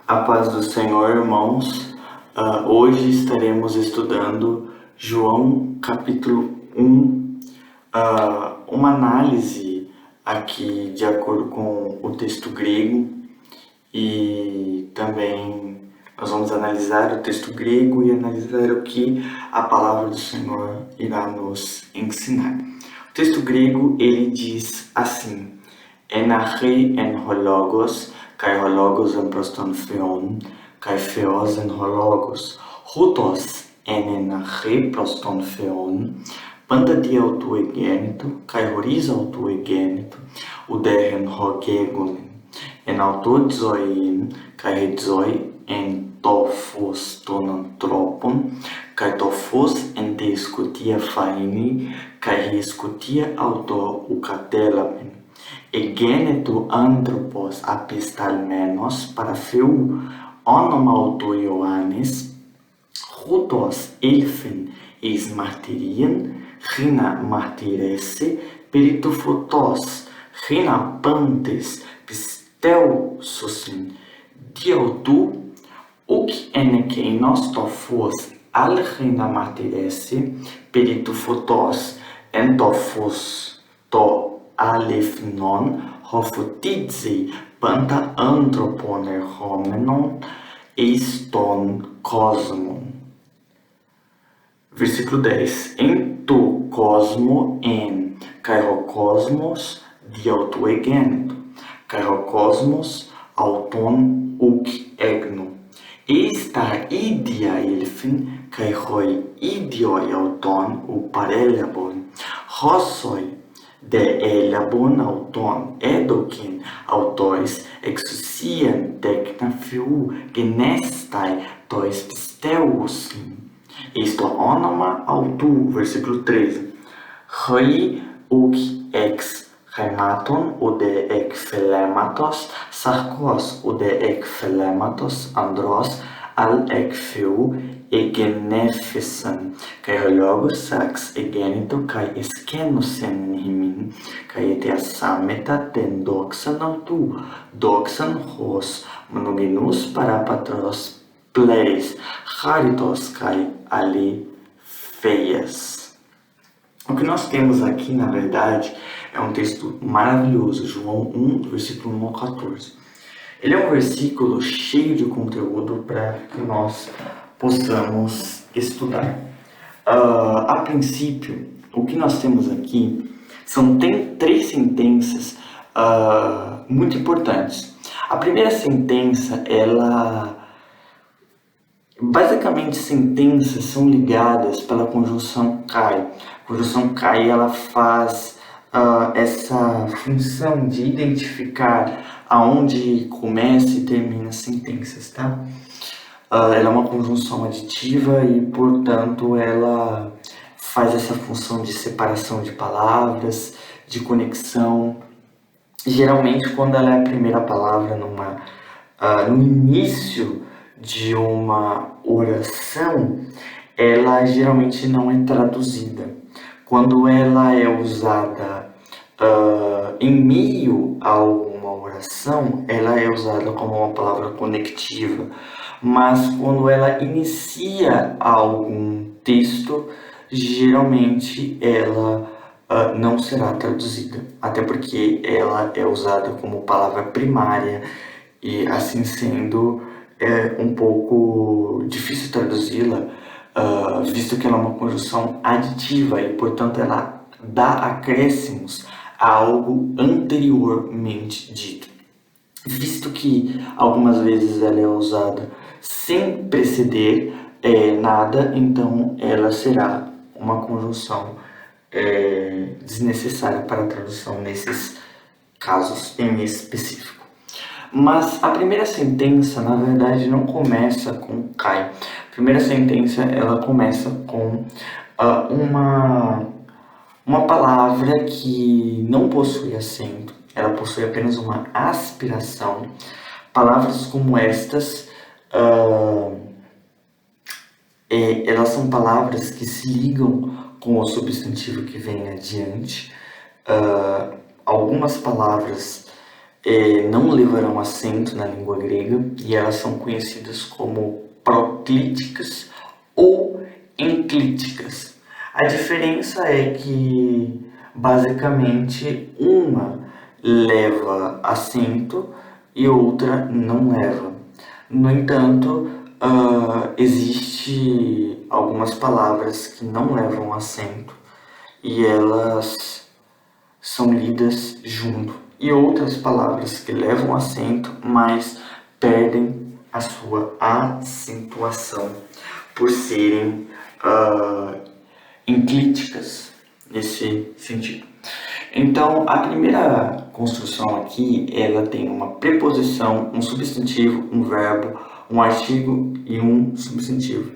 A paz do Senhor, irmãos. Hoje estaremos estudando João capítulo 1, uma análise aqui de acordo com o texto grego, e também nós vamos analisar o texto grego e analisar o que a palavra do Senhor irá nos ensinar. O texto grego, ele diz assim: Enarche en hologos, kai hologos en proston theon, kai theos en hologos, hutos en enarche proston theon, panta di autu egenito, kai horis autu egenito, udehen hogegon, en auto zoin, kai hedzoi en tophos ton anthropon, kai tophos en discutia faini, kai discutia auto ukatelapen. Egenetu anthropos apistalmenos parapheu onomauto Ioannis, hutos elfen eis martyrien, china martyrese, peritophotos, china pantes, pisteusosin, diautu, uc enekeinos tophos al china martyrese, peritophotos entophos to alefnon, hofotidze, panta anthropon erhomenon, eis ton cosmon. Versículo 10. En to cosmo en kairokosmos diautu egenito, kairokosmos auton uc egno. Eis ta idia elfen, kai hoi idioi auton u pareliabon, hossoi de eliabon auton edokin autois exousian tecna fiu genestai tois pisteusin. Isto onoma autu, versículo 13. Hoi uc ex hematon o de ec phelematos, sarkos o de ec phelematos, andros al ec fiu egenephisan, kai hologos sax egenito kai eskenusen himin, kai eteasameta ten doxan autu, doxan hos monogenus parapatros pleis, charitos kai ali feias. O que nós temos aqui, na verdade, é um texto maravilhoso, João 1, versículo 1 ao 14. Ele é um versículo cheio de conteúdo para que nós possamos estudar. A princípio, o que nós temos aqui tem três sentenças muito importantes. A primeira sentença, basicamente, sentenças são ligadas pela conjunção kai. A conjunção kai, ela faz essa função de identificar aonde começa e termina as sentenças, tá? Ela é uma conjunção aditiva e, portanto, ela faz essa função de separação de palavras, de conexão. Geralmente, quando ela é a primeira palavra no início de uma oração, ela geralmente não é traduzida. Quando ela é usada em meio a alguma oração, ela é usada como uma palavra conectiva. Mas quando ela inicia algum texto, geralmente ela não será traduzida. Até porque ela é usada como palavra primária e, assim sendo, é um pouco difícil traduzi-la, visto que ela é uma conjunção aditiva e, portanto, ela dá acréscimos a algo anteriormente dito. Visto que algumas vezes ela é usada sem preceder nada, então ela será uma conjunção desnecessária para a tradução nesses casos em específico. Mas a primeira sentença, na verdade, não começa com kai. A primeira sentença, ela começa com uma palavra que não possui acento, ela possui apenas uma aspiração. Palavras como estas, elas são palavras que se ligam com o substantivo que vem adiante. Algumas palavras não levarão acento na língua grega e elas são conhecidas como proclíticas ou enclíticas. A diferença é que basicamente uma leva acento e outra não leva. No entanto, existe algumas palavras que não levam acento e elas são lidas junto, e outras palavras que levam acento, mas perdem a sua acentuação por serem enclíticas nesse sentido. Então, a primeira construção aqui, ela tem uma preposição, um substantivo, um verbo, um artigo e um substantivo.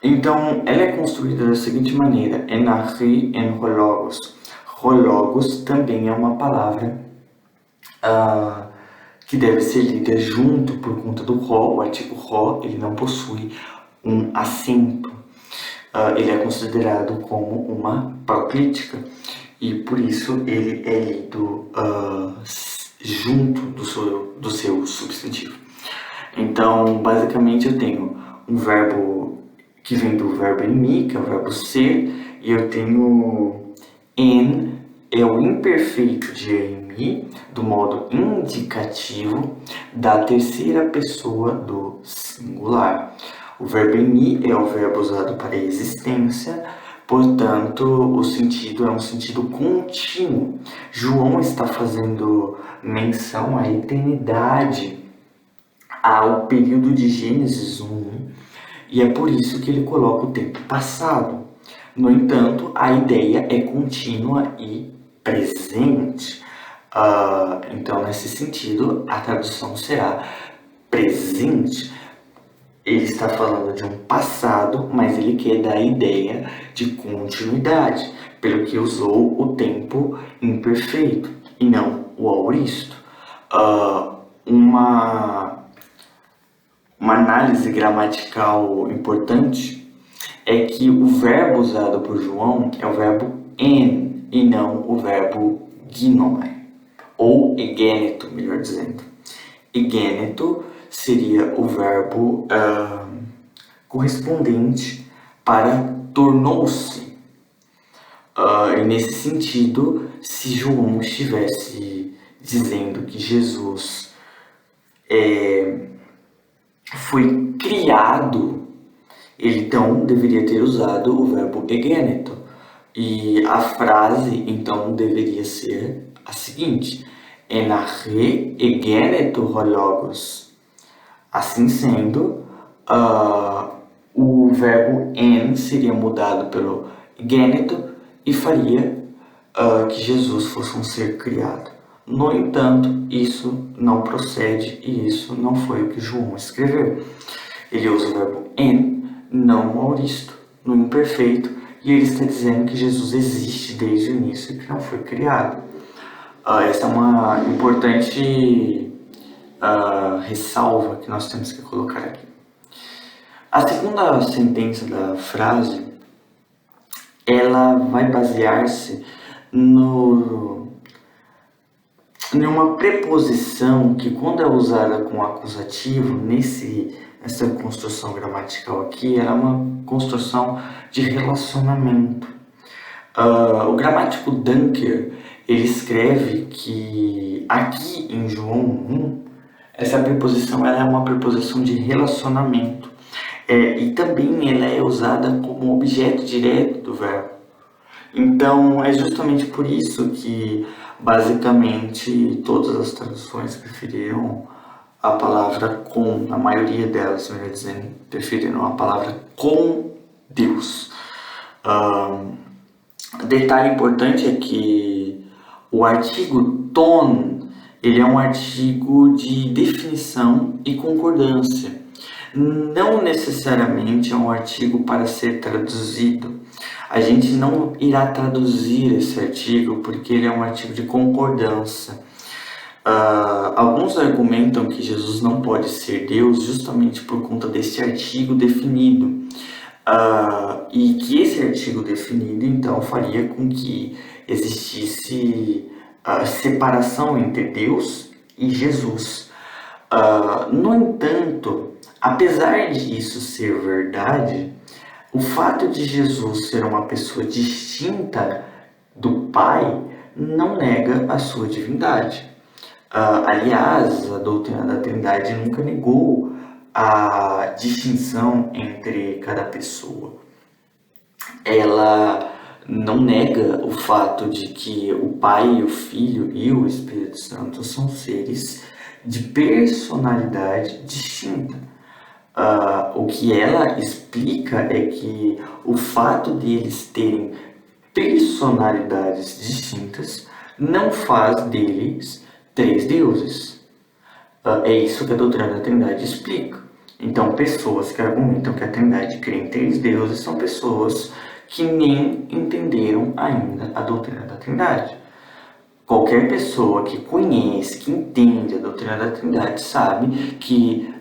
Então, ela é construída da seguinte maneira: enarri en rologos. Rologos também é uma palavra que deve ser lida junto por conta do ró. O artigo ró, ele não possui um acento. Ele é considerado como uma proclítica e por isso ele é lido junto do seu substantivo. Então, basicamente, eu tenho um verbo que vem do verbo em mi, que é o verbo ser, e eu tenho en, é o imperfeito de em mi, do modo indicativo da terceira pessoa do singular. O verbo em mi é o verbo usado para a existência, portanto, o sentido é um sentido contínuo. João está fazendo menção à eternidade, ao período de Gênesis 1, e é por isso que ele coloca o tempo passado. No entanto, a ideia é contínua e presente. Então, nesse sentido, a tradução será presente. Ele está falando de um passado, mas ele quer dar a ideia de continuidade, pelo que usou o tempo imperfeito e não o aoristo. Uma análise gramatical importante é que o verbo usado por João é o verbo en e não o verbo ginomai, ou egêneto, melhor dizendo. Egêneto seria o verbo correspondente para tornou-se. E nesse sentido, se João estivesse dizendo que Jesus foi criado, ele então deveria ter usado o verbo egêneto. E a frase então deveria ser a seguinte: enarre egêneto rologos. Assim sendo, o verbo en seria mudado pelo egêneto e faria que Jesus fosse um ser criado. No entanto, isso não procede e isso não foi o que João escreveu. Ele usa o verbo en, não no aoristo, no imperfeito, e ele está dizendo que Jesus existe desde o início e que não foi criado. Essa é uma importante ressalva que nós temos que colocar aqui. A segunda sentença da frase, ela vai basear-se numa preposição que, quando é usada com acusativo, nessa construção gramatical aqui, ela é uma construção de relacionamento. O gramático Dunker, ele escreve que aqui em João 1, essa preposição ela é uma preposição de relacionamento. E também ela é usada como objeto direto do verbo. Então, é justamente por isso que, basicamente, todas as traduções preferiram a palavra com, a maioria delas, melhor dizendo, preferiram a palavra com Deus. Detalhe importante é que o artigo ton, ele é um artigo de definição e concordância. Não necessariamente é um artigo para ser traduzido. A gente não irá traduzir esse artigo porque ele é um artigo de concordância. Alguns argumentam que Jesus não pode ser Deus justamente por conta desse artigo definido. E que esse artigo definido, então, faria com que existisse separação entre Deus e Jesus. No entanto, apesar disso ser verdade, o fato de Jesus ser uma pessoa distinta do Pai não nega a sua divindade. Aliás, a doutrina da Trindade nunca negou a distinção entre cada pessoa. Ela não nega o fato de que o Pai, o Filho e o Espírito Santo são seres de personalidade distinta. O que ela explica é que o fato de eles terem personalidades distintas não faz deles três deuses. É isso que a doutrina da Trindade explica. Então, pessoas que argumentam que a Trindade crê em três deuses são pessoas que nem entenderam ainda a doutrina da Trindade. Qualquer pessoa que conhece, que entende a doutrina da Trindade, sabe que,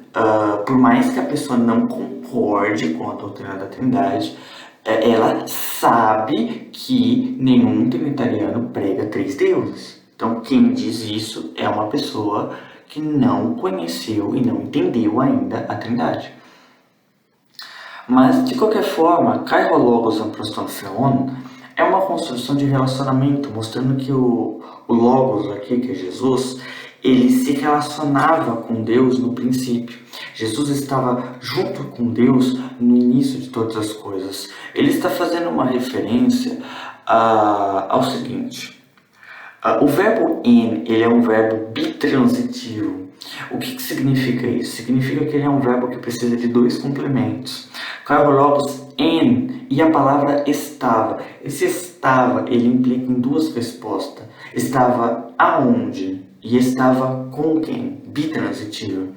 por mais que a pessoa não concorde com a doutrina da Trindade, ela sabe que nenhum trinitariano prega três deuses. Então, quem diz isso é uma pessoa que não conheceu e não entendeu ainda a Trindade. Mas, de qualquer forma, Kairologos Proston Theon é uma construção de relacionamento, mostrando que o Logos aqui, que é Jesus, ele se relacionava com Deus no princípio. Jesus estava junto com Deus no início de todas as coisas. Ele está fazendo uma referência ao seguinte. O verbo en, ele é um verbo bitransitivo. O que significa isso? Significa que ele é um verbo que precisa de dois complementos. Kairologos en e a palavra estava. Esse estava, ele implica em duas respostas. Estava aonde e estava com quem? Bitransitivo.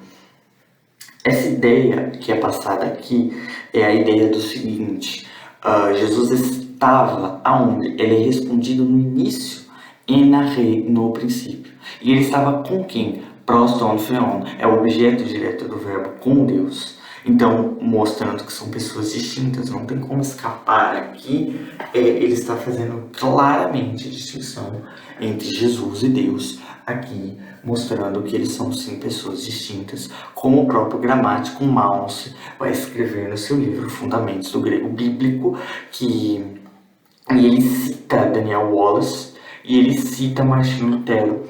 Essa ideia que é passada aqui é a ideia do seguinte. Jesus estava aonde? Ele é respondido no início e no princípio. E ele estava com quem? Proston Theon é o objeto direto do verbo com Deus. Então, mostrando que são pessoas distintas, não tem como escapar aqui. Ele está fazendo claramente a distinção entre Jesus e Deus, aqui mostrando que eles são sim pessoas distintas, como o próprio gramático Malce vai escrever no seu livro Fundamentos do Grego Bíblico, e ele cita Daniel Wallace e ele cita Martinho Lutero,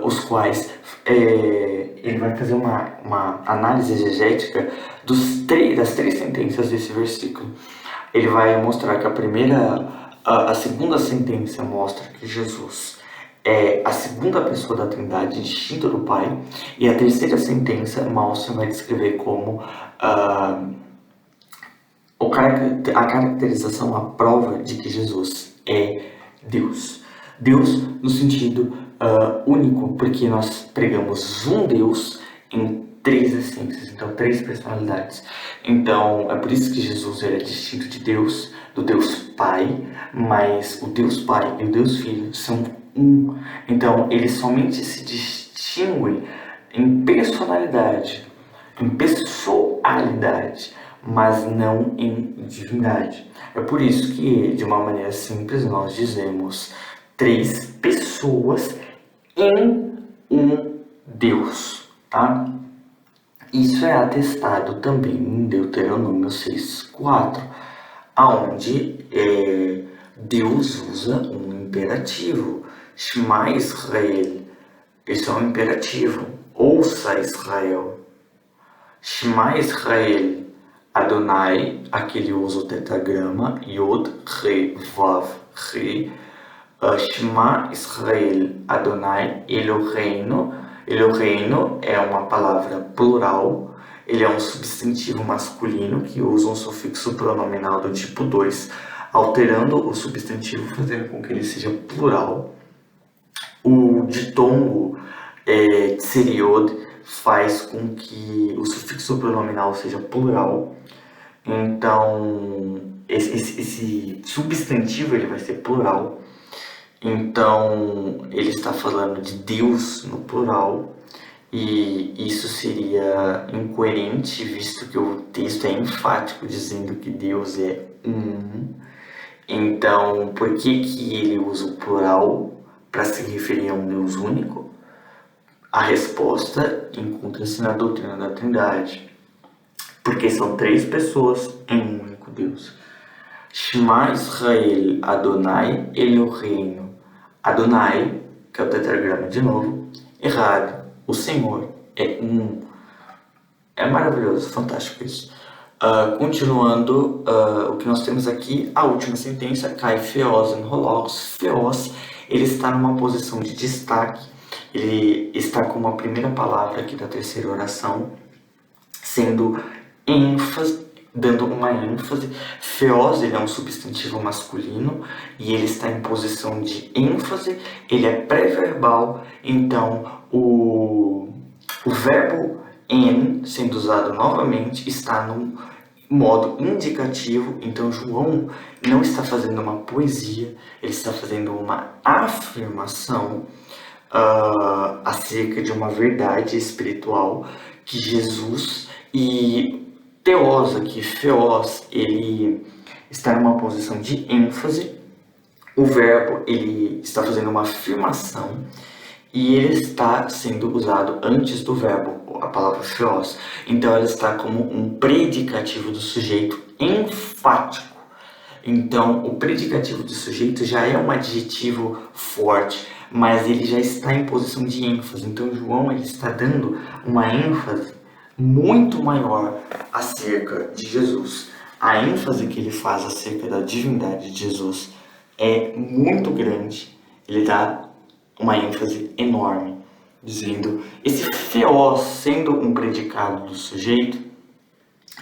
os quais ele vai fazer uma análise exegética das três sentenças desse versículo. Ele vai mostrar que a segunda sentença mostra que Jesus é a segunda pessoa da Trindade, distinta do Pai, e a terceira sentença Malson vai descrever como a caracterização, a prova de que Jesus é Deus. Deus no sentido único, porque nós pregamos um Deus em três essências, então três personalidades. Então é por isso que Jesus é distinto de Deus, do Deus Pai, mas o Deus Pai e o Deus Filho são um. Então eles somente se distinguem em personalidade, mas não em divindade. É por isso que, de uma maneira simples, nós dizemos três pessoas em um Deus, tá? Isso é atestado também em Deuteronômio 6:4, onde Deus usa um imperativo, Shema Israel. Isso é um imperativo, ouça Israel. Shema Israel, Adonai, aqui ele usa o tetragrama, Yod, Re, Vav, Re. Shema Israel, Adonai, Eloheinu. Eloheinu é uma palavra plural, ele é um substantivo masculino que usa um sufixo pronominal do tipo 2, alterando o substantivo, fazendo com que ele seja plural. O ditongo tseriod faz com que o sufixo pronominal seja plural. Então, esse substantivo ele vai ser plural. Então, ele está falando de Deus no plural, e isso seria incoerente, visto que o texto é enfático, dizendo que Deus é um. Então, por que ele usa o plural para se referir a um Deus único? A resposta encontra-se na doutrina da Trindade, porque são três pessoas em um único Deus. Shema Israel Adonai Eloheinu. Adonai, que é o tetragrama de novo, errado. O Senhor é um. É maravilhoso, fantástico isso. Continuando, o que nós temos aqui, a última sentença, Kai Feos en Hologos. Feos, ele está numa posição de destaque, ele está como a primeira palavra aqui da terceira oração, sendo ênfase, dando uma ênfase. Feos, ele é um substantivo masculino e ele está em posição de ênfase, ele é pré-verbal, então o verbo en, sendo usado novamente, está no modo indicativo. Então João não está fazendo uma poesia, ele está fazendo uma afirmação acerca de uma verdade espiritual que Jesus, e Teos aqui, Feos, ele está numa posição de ênfase. O verbo, ele está fazendo uma afirmação e ele está sendo usado antes do verbo, a palavra Feos. Então ela está como um predicativo do sujeito enfático. Então o predicativo do sujeito já é um adjetivo forte, mas ele já está em posição de ênfase. Então João, ele está dando uma ênfase muito maior acerca de Jesus. A ênfase que ele faz acerca da divindade de Jesus é muito grande. Ele dá uma ênfase enorme, dizendo, esse Feos sendo um predicado do sujeito,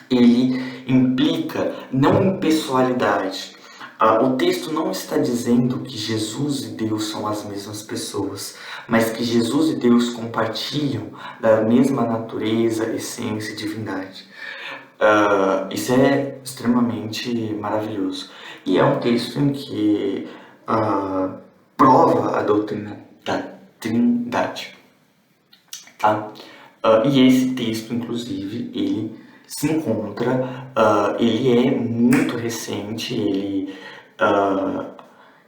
ele implica não impessoalidade. O texto não está dizendo que Jesus e Deus são as mesmas pessoas, mas que Jesus e Deus compartilham da mesma natureza, essência e divindade. Isso é extremamente maravilhoso. E é um texto em que prova a doutrina da Trindade. Tá? E esse texto, inclusive, ele se encontra, ele é muito recente, ele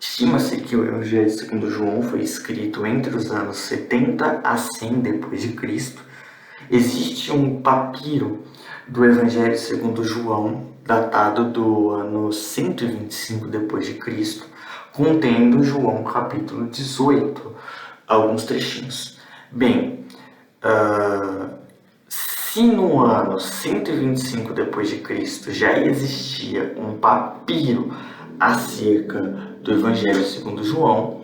estima-se que o Evangelho segundo João foi escrito entre os anos 70 a 100 depois de Cristo. Existe um papiro do Evangelho segundo João, datado do ano 125 depois de Cristo, contendo João capítulo 18, alguns trechinhos. Bem, se no ano 125 depois de Cristo já existia um papiro acerca do Evangelho segundo João,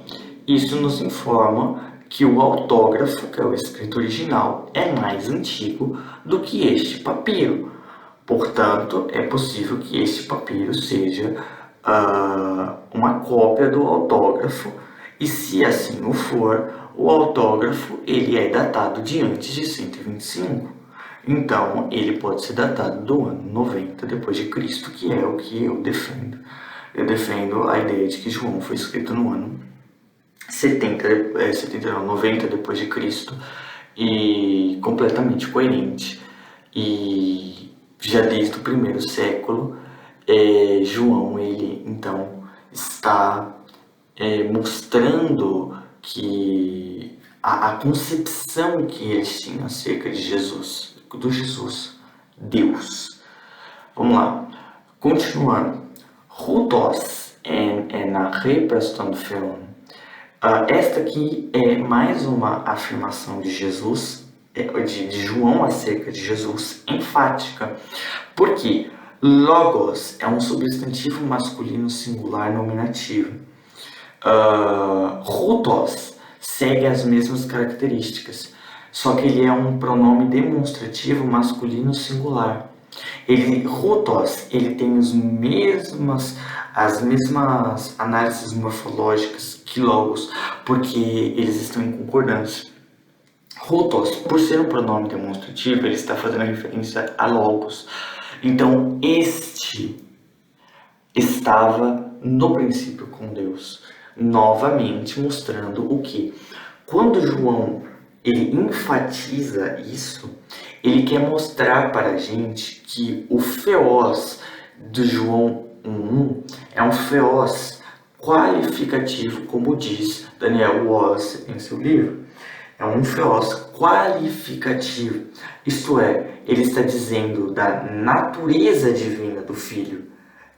isso nos informa que o autógrafo, que é o escrito original, é mais antigo do que este papiro. Portanto, é possível que este papiro seja uma cópia do autógrafo, e se assim o for, o autógrafo ele é datado de antes de 125. Então, ele pode ser datado do ano 90 depois de Cristo, que é o que eu defendo. Eu defendo a ideia de que João foi escrito no ano 90 depois de Cristo, e completamente coerente. E já desde o primeiro século, João, ele então está mostrando que a concepção que eles tinham acerca de Jesus, do Jesus, Deus. Vamos lá, continuando. Hutos en a representação. Esta aqui é mais uma afirmação de Jesus, de João acerca de Jesus, enfática. Porque logos é um substantivo masculino singular nominativo. Hutos segue as mesmas características, só que ele é um pronome demonstrativo masculino singular. Hutos, ele tem as mesmas análises morfológicas que logos, porque eles estão em concordância. Hutos, por ser um pronome demonstrativo, ele está fazendo referência a logos. Então, este estava no princípio com Deus, novamente mostrando o que? Quando João ele enfatiza isso, ele quer mostrar para a gente que o Feos do João 1.1 é um Feos qualificativo, como diz Daniel Wallace em seu livro. É um feos qualificativo, isto é, ele está dizendo da natureza divina do Filho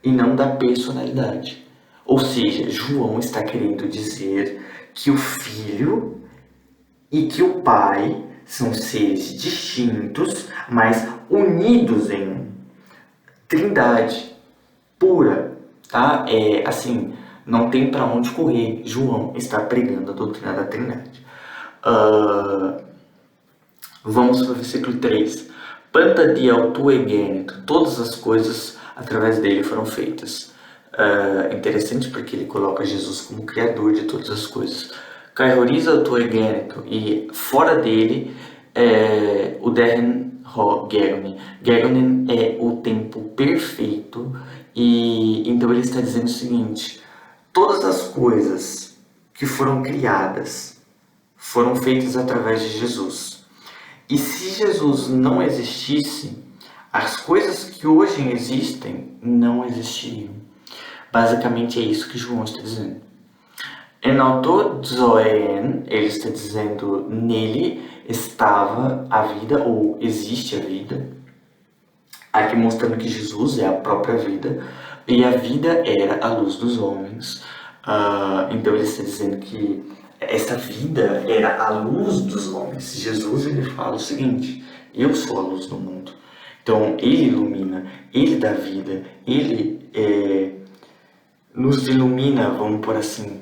e não da personalidade. Ou seja, João está querendo dizer que o Filho e que o Pai são seres distintos, mas unidos em um. Trindade pura, tá? Assim, não tem para onde correr. João está pregando a doutrina da Trindade. Vamos para o versículo 3. Panta di autoegênito, todas as coisas através dele foram feitas. Interessante porque ele coloca Jesus como criador de todas as coisas. Kaihoriza autoegênito, e fora dele o Deren Ho Gegonen. Gegonen é o tempo perfeito, e então ele está dizendo o seguinte: todas as coisas que foram criadas foram feitas através de Jesus. E se Jesus não existisse, as coisas que hoje existem não existiriam. Basicamente é isso que João está dizendo. En auto zoen, ele está dizendo, nele estava a vida, ou existe a vida. Aqui mostrando que Jesus é a própria vida, e a vida era a luz dos homens. Então ele está dizendo que essa vida era a luz dos homens. Jesus, ele fala o seguinte: eu sou a luz do mundo. Então ele ilumina, ele dá vida, ele nos ilumina, vamos por assim.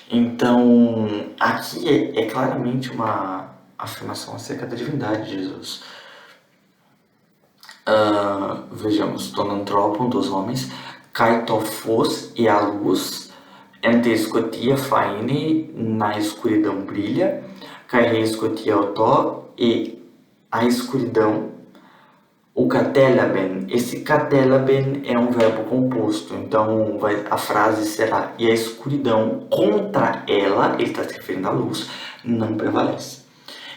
Então aqui é claramente uma afirmação acerca da divindade de Jesus. Vejamos, tonantropon dos homens, kaitofos e a luz, entescotia faine, na escuridão brilha, kaireiscotia otó, e a escuridão, o katelaben. Esse katelaben é um verbo composto, então a frase será: e a escuridão contra ela, ele está se referindo à luz, não prevalece.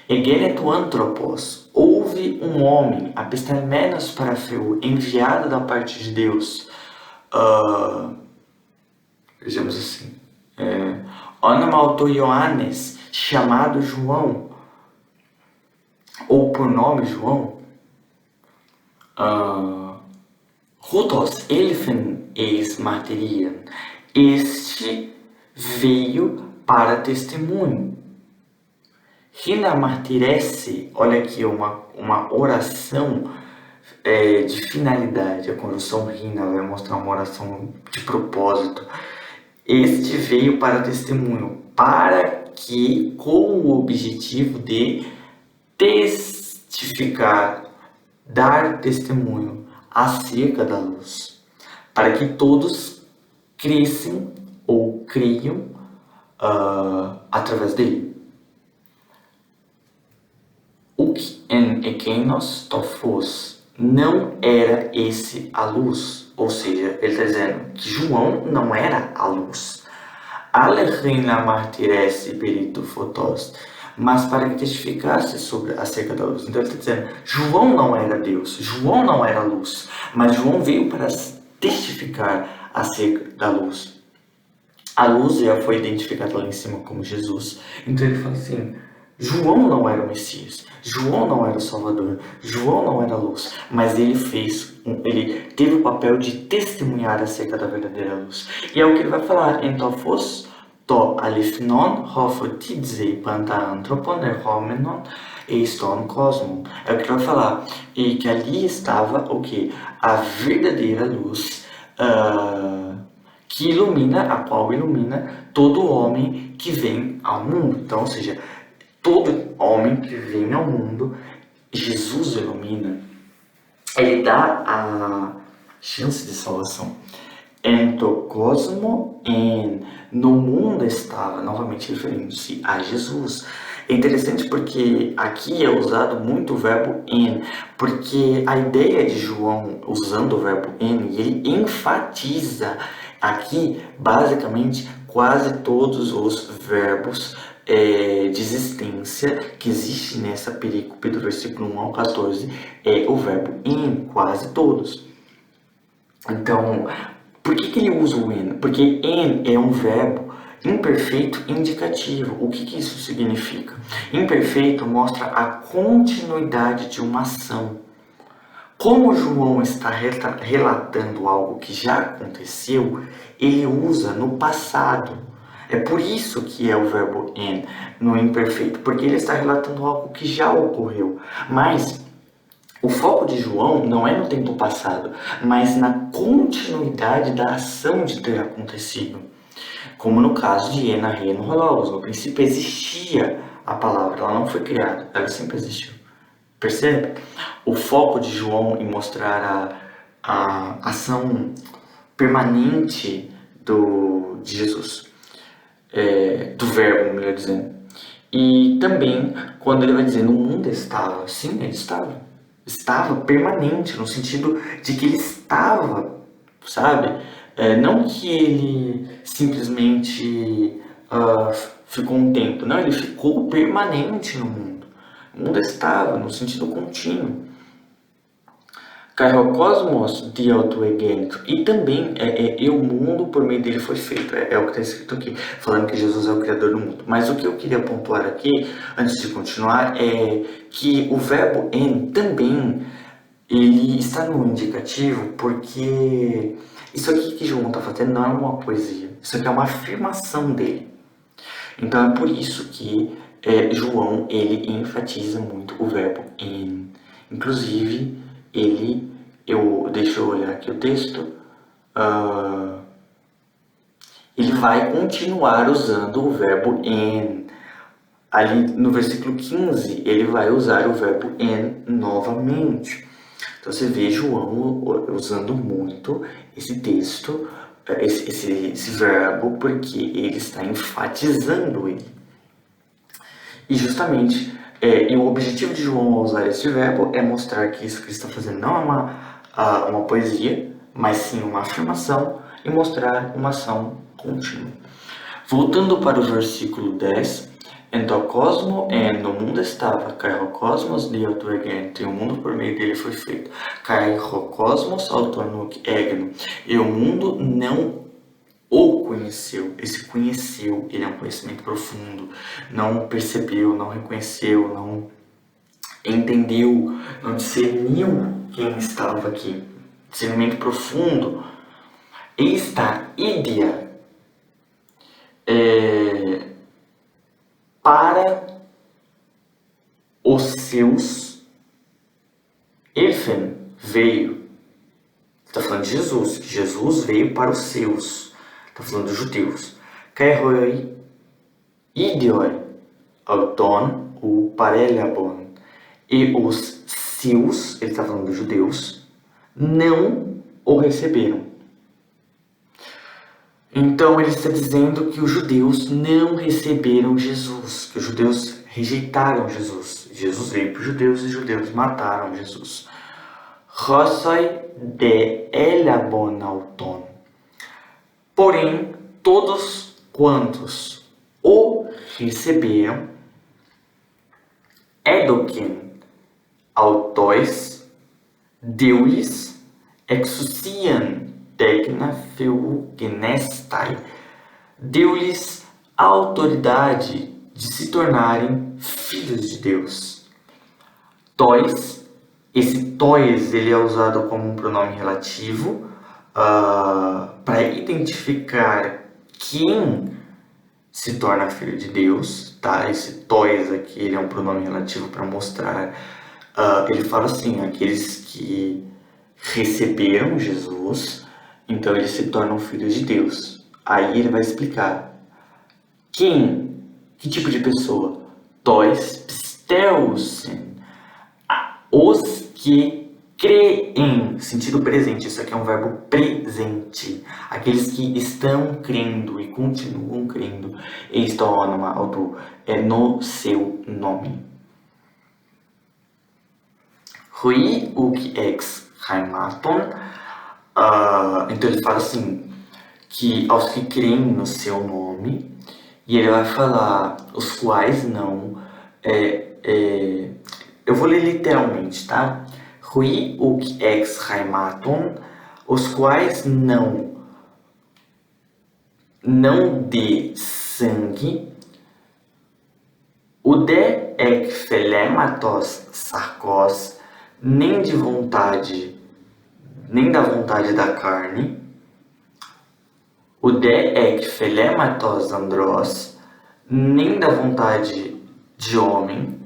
Egenetu anthropos, houve um homem, apistelmenos parafeu, enviado da parte de Deus. Vejamos assim. Onomalto Ioannes, chamado João, ou por nome João. Rutos Elfen eis martirian. Este veio para testemunho. Rina martiresse, olha aqui uma oração de finalidade. A conjunção rina vai mostrar uma oração de propósito. Este veio para testemunho, para que, com o objetivo de testificar, dar testemunho acerca da luz, para que todos crescem ou creiam através dele. Uk en ekenos tofos, não era esse a luz, ou seja, ele está dizendo que João não era a luz. Alereina martires perito fotos, mas para que testificasse acerca da luz. Então ele está dizendo, João não era Deus, João não era luz, mas João veio para testificar acerca da luz. A luz já foi identificada lá em cima como Jesus. Então ele fala assim, João não era o Messias, João não era o Salvador, João não era a luz, mas ele teve o papel de testemunhar acerca da verdadeira luz. E é o que ele vai falar, entofos to alifnon hofotidze panta anthropon erhomenon eiston cosmon. É o que ele vai falar, e que ali estava o que? A verdadeira luz, que ilumina, a qual ilumina todo homem que vem ao mundo. Então, ou seja, todo homem que vem ao mundo, Jesus ilumina. Ele dá a chance de salvação. Ento cosmo no mundo estava, novamente referindo-se a Jesus. É interessante porque aqui é usado muito o verbo en, porque a ideia de João usando o verbo en, ele enfatiza aqui basicamente quase todos os verbos de existência que existe nessa perícope do versículo 1 ao 14, é o verbo em, quase todos. Então, Por que ele usa o en? Porque en é um verbo imperfeito indicativo. O que isso significa? Imperfeito mostra a continuidade de uma ação. Como João está relatando algo que já aconteceu, ele usa no passado. É por isso que é o verbo en no imperfeito, porque ele está relatando algo que já ocorreu. Mas o foco de João não é no tempo passado, mas na continuidade da ação de ter acontecido. Como no caso de Ena, Reno, Logos. No princípio existia a palavra, ela não foi criada, ela sempre existiu. Percebe? O foco de João em mostrar a ação permanente de Jesus, do verbo, melhor dizendo. E também, quando ele vai dizer no mundo estava, sim, ele estava. Estava permanente, no sentido de que ele estava, sabe? Não que ele simplesmente ficou um tempo, não, ele ficou permanente no mundo. O mundo estava, no sentido contínuo. Kairokosmos de autoegento. E também o mundo por meio dele foi feito. É o que está escrito aqui, falando que Jesus é o Criador do mundo. Mas o que eu queria pontuar aqui, antes de continuar, é que o verbo en também ele está no indicativo porque isso aqui que João está fazendo não é uma poesia. Isso aqui é uma afirmação dele. Então é por isso que João ele enfatiza muito o verbo en. Inclusive, deixa eu olhar aqui o texto, ele vai continuar usando o verbo en. Ali no versículo 15, ele vai usar o verbo en novamente. Então você vê João usando muito esse texto, esse verbo, porque ele está enfatizando ele. E justamente, e o objetivo de João ao usar esse verbo é mostrar que isso que ele está fazendo não é uma poesia, mas sim uma afirmação e mostrar uma ação contínua. Voltando para o versículo 10, então cosmo no mundo estava, kairokosmos de autoegente, e o mundo por meio dele foi feito. Kairokosmos autonuk egno, e o mundo não o conheceu. Esse conheceu, ele é um conhecimento profundo, não percebeu, não reconheceu, não entendeu, não discerniu quem estava aqui. Discernimento profundo. Ele está ídia para os seus. Efen veio. Está falando de Jesus, que Jesus veio para os seus. Está falando dos judeus. Kairoi idioi auton o parelabon. E os seus, ele está falando dos judeus, não o receberam. Então ele está dizendo que os judeus não receberam Jesus, que os judeus rejeitaram Jesus. Jesus veio para os judeus e os judeus mataram Jesus. Rossoi de elabonauton. Porém, todos quantos o receberam, edoquem autois, deu-lhes exousian tecna feugenestai, deu-lhes a autoridade de se tornarem filhos de Deus. Tois, esse tois ele é usado como um pronome relativo para identificar quem se torna filho de Deus, tá? Esse tois aqui ele é um pronome relativo para mostrar. Ele fala assim, aqueles que receberam Jesus, então eles se tornam filhos de Deus. Aí ele vai explicar quem, que tipo de pessoa? Tois psteusen, os que creem, sentido presente, isso aqui é um verbo presente. Aqueles que estão crendo e continuam crendo, no seu nome. Hui uk ex heimaton. Então ele fala assim, que aos que creem no seu nome, e ele vai falar os quais não, eu vou ler literalmente, tá? Hui uk ex heimaton, os quais não não de sangue, o de ekphelematos sarkos, nem de vontade, nem da vontade da carne, o de ekphelematos andros, nem da vontade de homem,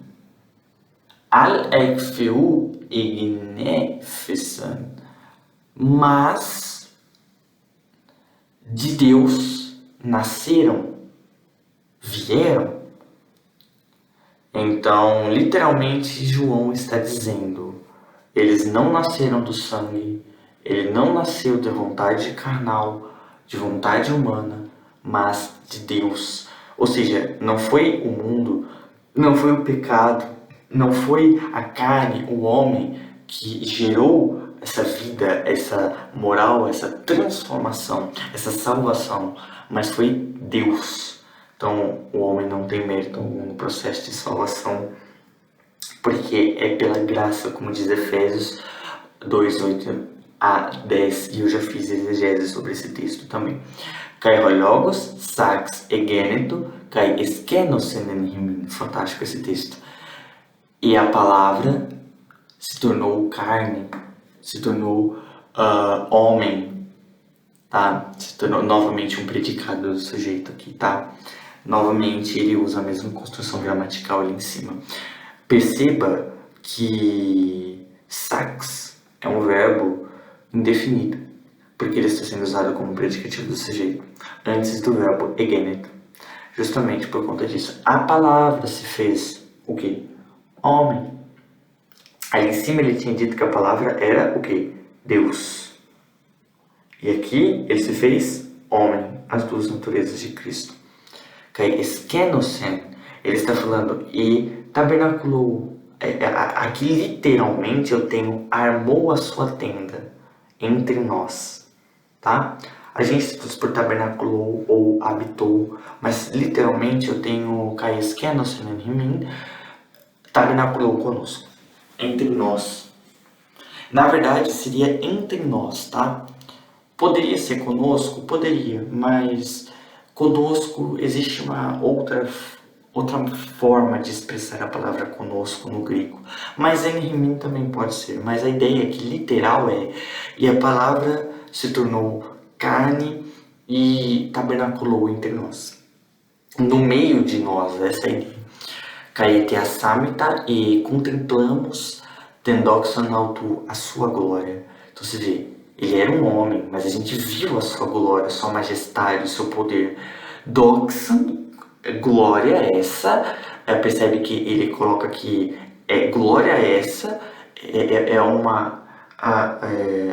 al ekpheu ignefisan, mas de Deus nasceram, vieram. Então, literalmente, João está dizendo, eles não nasceram do sangue, ele não nasceu de vontade carnal, de vontade humana, mas de Deus. Ou seja, não foi o mundo, não foi o pecado, não foi a carne, o homem que gerou essa vida, essa moral, essa transformação, essa salvação, mas foi Deus. Então, o homem não tem mérito no processo de salvação, porque é pela graça, como diz Efésios 2:8 a 10, e eu já fiz exegese sobre esse texto também. Kai logos, sax egeneto, kai eskenos en. Fantástico esse texto. E a palavra se tornou carne, se tornou homem, tá? Se tornou novamente um predicado do sujeito aqui, tá? Novamente ele usa a mesma construção gramatical ali em cima. Perceba que sax é um verbo indefinido, porque ele está sendo usado como predicativo do sujeito, antes do verbo egeneto. Justamente por conta disso, a palavra se fez o quê? Homem. Aí em cima ele tinha dito que a palavra era o quê? Deus. E aqui ele se fez homem, as duas naturezas de Cristo. Kai eskenosen, ele está falando e tabernaculou. Aqui literalmente eu tenho armou a sua tenda entre nós, tá? A gente traduz por tabernaculou ou habitou, mas literalmente eu tenho kai eskenosen em mim, tabernaculou conosco, entre nós. Na verdade seria entre nós, tá? Poderia ser conosco? Poderia, mas conosco existe uma outra forma de expressar a palavra conosco no grego. Mas em mim também pode ser. Mas a ideia aqui literal é, e a palavra se tornou carne e tabernaculou entre nós. No meio de nós, essa é a ideia. Caete a samita e contemplamos tendoxan alto a sua glória. Então você vê, ele era um homem, mas a gente viu a sua glória, a sua majestade, o seu poder. Doxan, glória essa, percebe que ele coloca aqui, glória essa,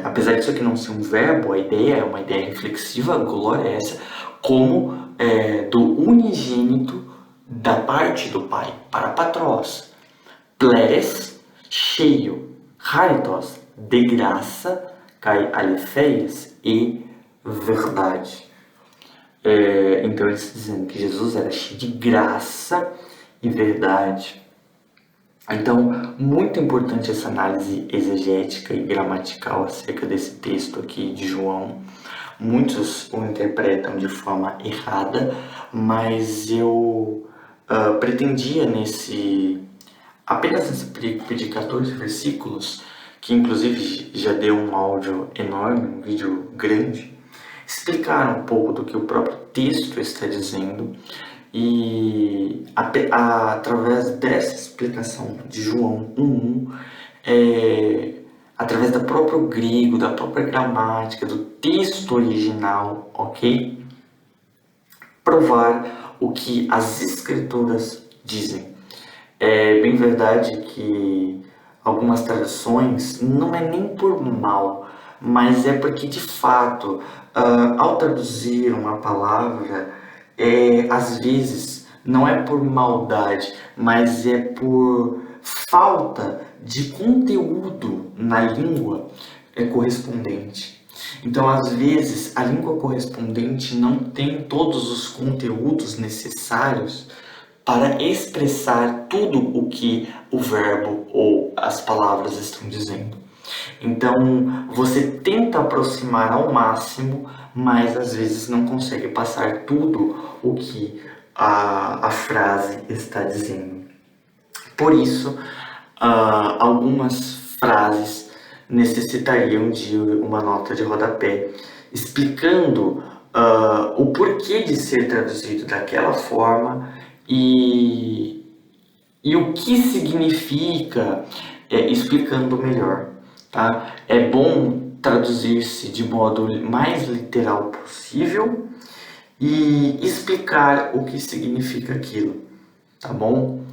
apesar disso aqui não ser um verbo, a ideia é uma ideia reflexiva, glória essa, como do unigênito da parte do Pai, para patros, pleres, cheio, charitos, de graça, cai alefeias e verdade. Então ele está dizendo que Jesus era cheio de graça e verdade. Então, muito importante essa análise exegética e gramatical acerca desse texto aqui de João. Muitos o interpretam de forma errada, mas eu pretendia apenas nesse período de 14 versículos, que inclusive já deu um áudio enorme, um vídeo grande, explicar um pouco do que o próprio texto está dizendo e através dessa explicação de João 1:1, através do próprio grego, da própria gramática, do texto original, ok? Provar o que as escrituras dizem. É bem verdade que algumas traduções não é nem por mal, mas é porque de fato, ao traduzir uma palavra, às vezes não é por maldade, mas é por falta de conteúdo na língua correspondente. Então, às vezes, a língua correspondente não tem todos os conteúdos necessários para expressar tudo o que o verbo ou as palavras estão dizendo. Então, você tenta aproximar ao máximo, mas às vezes não consegue passar tudo o que a frase está dizendo. Por isso, algumas frases necessitariam de uma nota de rodapé explicando o porquê de ser traduzido daquela forma e o que significa, explicando melhor. Tá? É bom traduzir-se de modo mais literal possível e explicar o que significa aquilo, tá bom?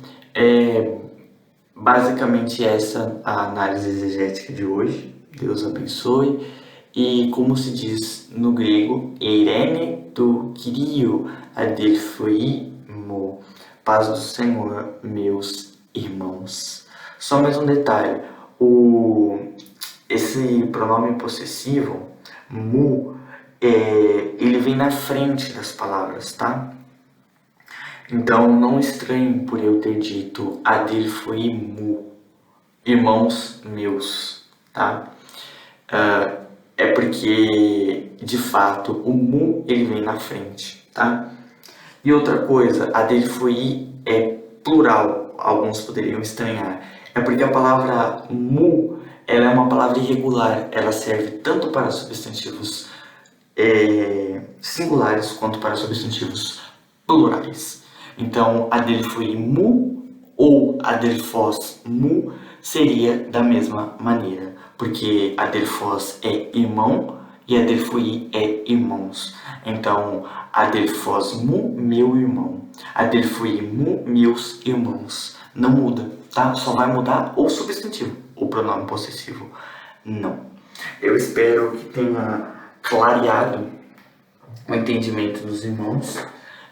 Basicamente essa a análise exegética de hoje. Deus abençoe. E como se diz no grego, eirene tu Kyrio adelphoimo. Paz do Senhor, meus irmãos. Só mais um detalhe. Esse pronome possessivo, mu, ele vem na frente das palavras, tá? Então não estranhe por eu ter dito adelphoimo, irmãos meus, tá? É porque, de fato, o mu ele vem na frente, tá? E outra coisa, adelphoi é plural, alguns poderiam estranhar. É porque a palavra mu ela é uma palavra irregular, ela serve tanto para substantivos singulares quanto para substantivos plurais. Então, adelphoi mu ou adelphos mu seria da mesma maneira, porque adelphos é irmão e adelphoi é irmãos. Então, adelphos mu, meu irmão. Adelphoi mu, meus irmãos. Não muda, tá? Só vai mudar o substantivo, o pronome possessivo. Não. Eu espero que tenha clareado o entendimento dos irmãos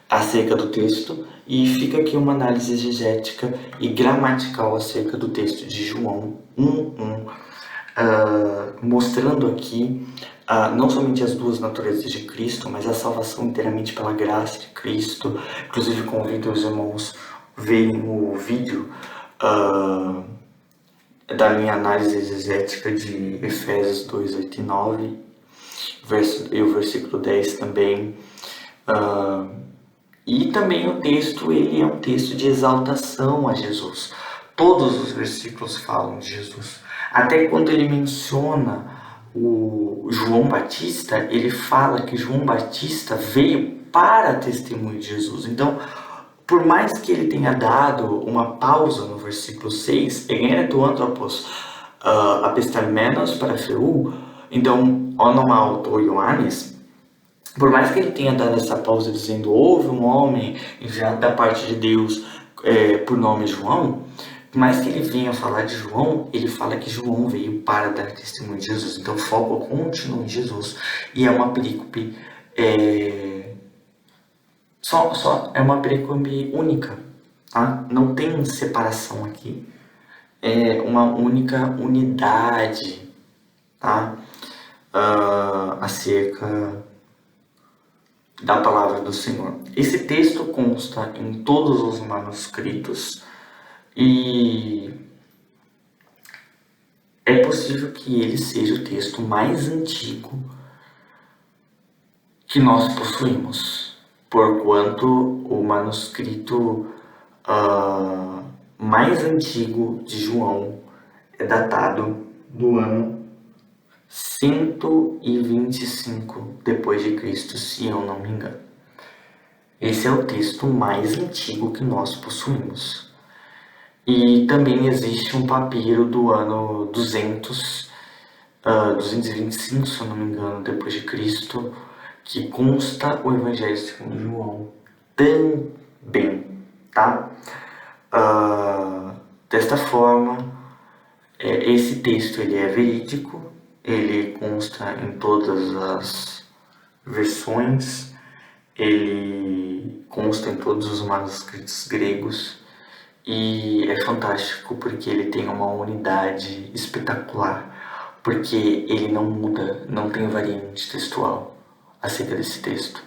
acerca do texto e fica aqui uma análise exegética e gramatical acerca do texto de João 1:1, mostrando aqui não somente as duas naturezas de Cristo, mas a salvação inteiramente pela graça de Cristo. Inclusive convido os irmãos a verem o vídeo da minha análise exegética de Efésios 2:8-9 e o versículo 10 também. E também o texto, ele é um texto de exaltação a Jesus. Todos os versículos falam de Jesus. Até quando ele menciona o João Batista, ele fala que João Batista veio para testemunho de Jesus. Então, por mais que ele tenha dado uma pausa no versículo 6, εγένετο άνθρωπος απεσταλμένος para Θεού, então, όνομα o Ioannis, por mais que ele tenha dado essa pausa dizendo houve um homem enviado da parte de Deus por nome João, por mais que ele venha falar de João, ele fala que João veio para dar testemunho de Jesus. Então o foco continua em Jesus. E é uma perícope é uma perícope única, tá? Não tem separação aqui. É uma única unidade, tá? Acerca da palavra do Senhor. Esse texto consta em todos os manuscritos e é possível que ele seja o texto mais antigo que nós possuímos, porquanto o manuscrito mais antigo de João é datado do ano 125 depois de Cristo, se eu não me engano. Esse é o texto mais antigo que nós possuímos. E também existe um papiro do ano 225, se eu não me engano, depois de Cristo, que consta o Evangelho segundo João também, tá? Desta forma, esse texto ele é verídico, ele consta em todas as versões, ele consta em todos os manuscritos gregos e é fantástico porque ele tem uma unidade espetacular, porque ele não muda, não tem variante textual acerca desse texto.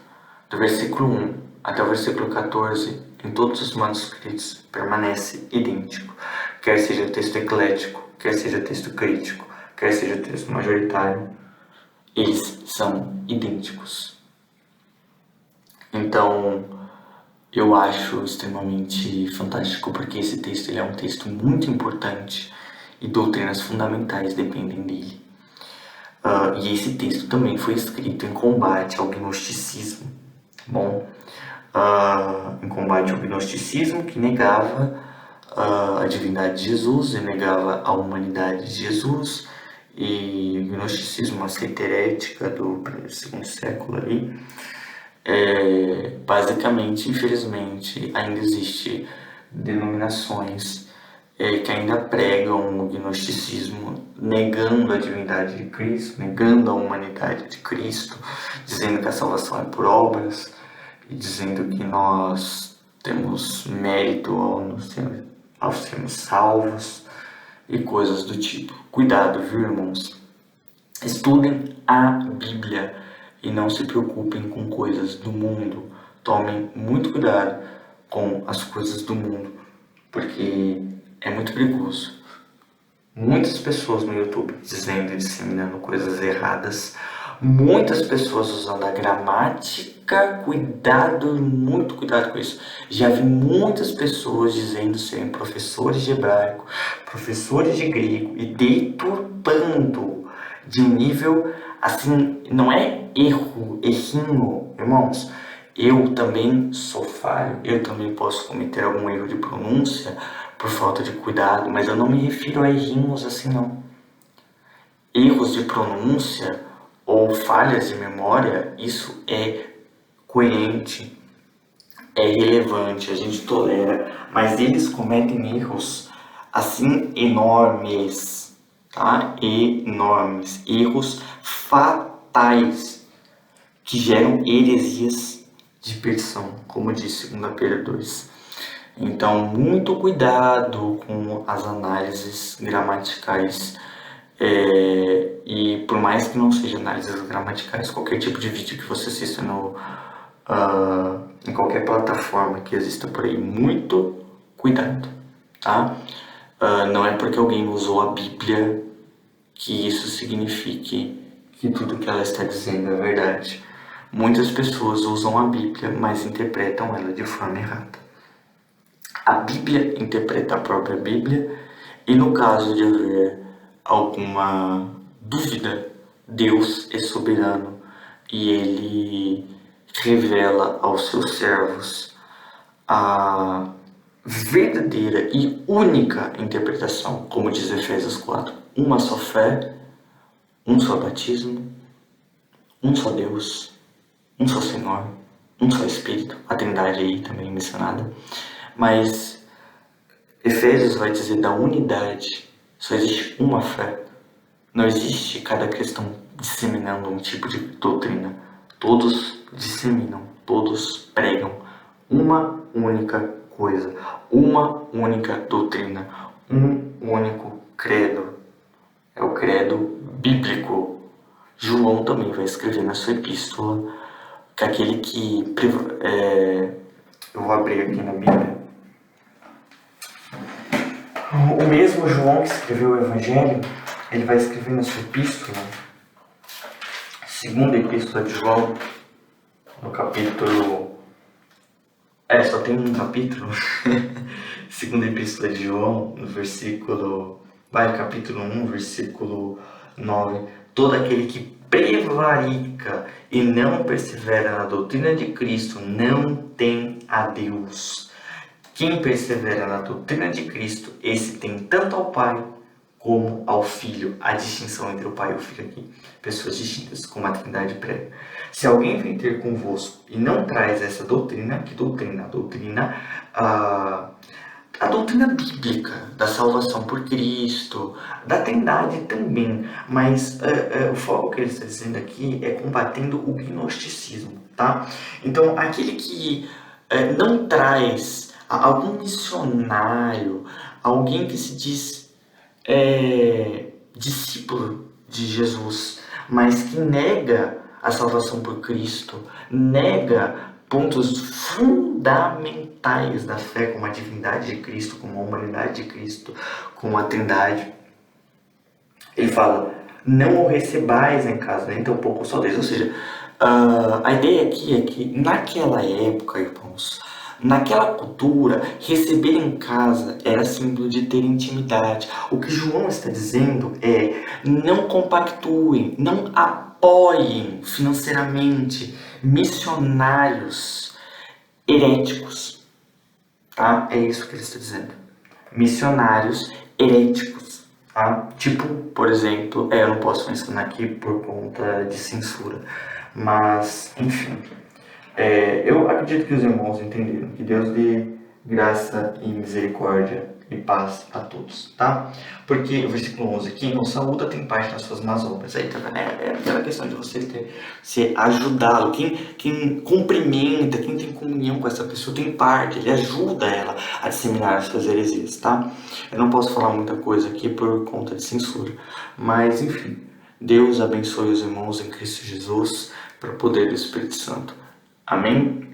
Do versículo 1 até o versículo 14 em todos os manuscritos permanece idêntico, quer seja texto eclético, quer seja texto crítico, quer seja texto majoritário, eles são idênticos. Então, eu acho extremamente fantástico porque esse texto ele é um texto muito importante e doutrinas fundamentais dependem dele. E esse texto também foi escrito em combate ao gnosticismo. Bom, em combate ao gnosticismo que negava a divindade de Jesus e negava a humanidade de Jesus, e o gnosticismo, uma seita herética do segundo século ali. Basicamente, infelizmente, ainda existe denominações que ainda pregam o gnosticismo, negando a divindade de Cristo, negando a humanidade de Cristo, dizendo que a salvação é por obras e dizendo que nós temos mérito ao sermos salvos e coisas do tipo. Cuidado, viu, irmãos? Estudem a Bíblia e não se preocupem com coisas do mundo. Tomem muito cuidado com as coisas do mundo, porque é muito perigoso. Muitas pessoas no YouTube dizendo e disseminando coisas erradas, muitas pessoas usando a gramática, cuidado, muito cuidado com isso. Já vi muitas pessoas dizendo serem professores de hebraico, professores de grego e deturpando de um nível assim, não é errinho, irmãos. Eu também sou falho, eu também posso cometer algum erro de pronúncia por falta de cuidado, mas eu não me refiro a errinhos assim não. Erros de pronúncia ou falhas de memória, isso é coerente, é relevante, a gente tolera, mas eles cometem erros assim enormes, tá? Enormes, erros fatais que geram heresias de perdição, como diz 2 Pedro 2. Então, muito cuidado com as análises gramaticais. E por mais que não seja análises gramaticais, qualquer tipo de vídeo que você assista em qualquer plataforma que exista por aí, muito cuidado, tá? Não é porque alguém usou a Bíblia que isso signifique que tudo que ela está dizendo é verdade. Muitas pessoas usam a Bíblia, mas interpretam ela de forma errada. A Bíblia interpreta a própria Bíblia e no caso de haver alguma dúvida, Deus é soberano e Ele revela aos seus servos a verdadeira e única interpretação, como diz Efésios 4, uma só fé, um só batismo, um só Deus, um só Senhor, um só Espírito, a Trindade aí também mencionada, mas Efésios vai dizer da unidade, só existe uma fé, não existe cada cristão disseminando um tipo de doutrina, todos disseminam, todos pregam uma única coisa, uma única doutrina, um único credo, é o credo bíblico. João também vai escrever na sua epístola que aquele que... eu vou abrir aqui na Bíblia. O mesmo João que escreveu o Evangelho, ele vai escrever na sua epístola, segunda epístola de João, no capítulo... só tem um capítulo. Segunda epístola de João, no capítulo 1, versículo 9. Todo aquele que prevarica e não persevera na doutrina de Cristo não tem a Deus. Quem persevera na doutrina de Cristo, esse tem tanto ao Pai como ao Filho. A distinção entre o Pai e o Filho aqui, pessoas distintas, como a Trindade prega. Se alguém vem ter convosco e não traz essa doutrina, que doutrina? A doutrina bíblica da salvação por Cristo, da Trindade também, mas o foco que ele está dizendo aqui é combatendo o gnosticismo, tá? Então, aquele que não traz algum missionário, alguém que se diz discípulo de Jesus, mas que nega a salvação por Cristo, nega pontos fundamentais da fé, como a divindade de Cristo, como a humanidade de Cristo, como a Trindade. Ele fala, não o recebais em casa, nem tampouco o saudeis. Ou seja, a ideia aqui é que naquela época, irmãos, naquela cultura, receber em casa era símbolo de ter intimidade. O que João está dizendo é, não compactuem, não apoiem financeiramente missionários heréticos. Tá? É isso que ele está dizendo. Missionários heréticos. Tá? Tipo, por exemplo, eu não posso mencionar aqui por conta de censura, mas, enfim, eu acredito que os irmãos entenderam. Que Deus dê graça e misericórdia e paz a todos, tá? Porque o versículo 11 aqui, não saúda tem parte nas suas más obras. Aí, tá vendo? É aquela questão de você ajudá-lo. Quem cumprimenta, quem tem comunhão com essa pessoa tem parte, ele ajuda ela a disseminar as suas heresias, tá? Eu não posso falar muita coisa aqui por conta de censura, mas enfim, Deus abençoe os irmãos em Cristo Jesus para o poder do Espírito Santo. Amém?